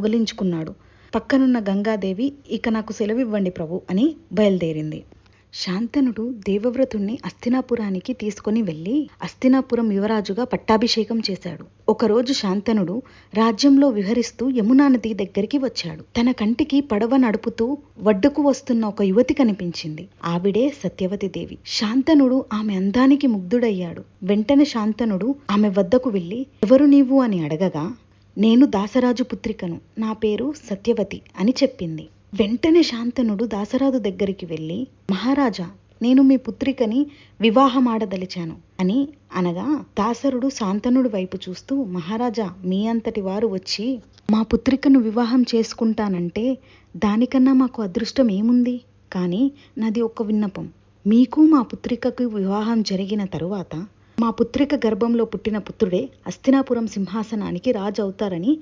కౌగిలించుకున్నాడు. పక్కనున్న గంగాదేవి ఇక నాకు సెలవివ్వండి ప్రభు అని బయలుదేరింది. శాంతనుడు దేవవ్రతుణ్ణి హస్తినాపురానికి తీసుకొని వెళ్ళి హస్తినాపురం యువరాజుగా పట్టాభిషేకం చేశాడు. ఒకరోజు శాంతనుడు రాజ్యంలో విహరిస్తూ యమునా నది దగ్గరికి వచ్చాడు. తన కంటికి పడవ నడుపుతూ వడ్డుకు వస్తున్న ఒక యువతి కనిపించింది. ఆవిడే సత్యవతి దేవి. శాంతనుడు ఆమె అందానికి ముగ్ధుడయ్యాడు. వెంటనే శాంతనుడు ఆమె వద్దకు వెళ్ళి ఎవరు నీవు అని అడగగా, నేను దాసరాజు పుత్రికను, నా పేరు సత్యవతి అని చెప్పింది. వెంటనే శాంతనుడు దాసరాజు దగ్గరికి వెళ్ళి, మహారాజా, నేను మీ పుత్రికని వివాహమాడదలిచాను అని అనగా, దాసరుడు శాంతనుడి వైపు చూస్తూ, మహారాజా, మీ అంతటి వారు వచ్చి మా పుత్రికను వివాహం చేసుకుంటానంటే దానికన్నా మాకు అదృష్టం ఏముంది? కానీ నాది ఒక విన్నపం. మీకు మా పుత్రికకు వివాహం జరిగిన తరువాత మా పుత్రిక గర్భంలో పుట్టిన పుత్రుడే హస్తినాపురం సింహాసనానికి రాజు అవుతారని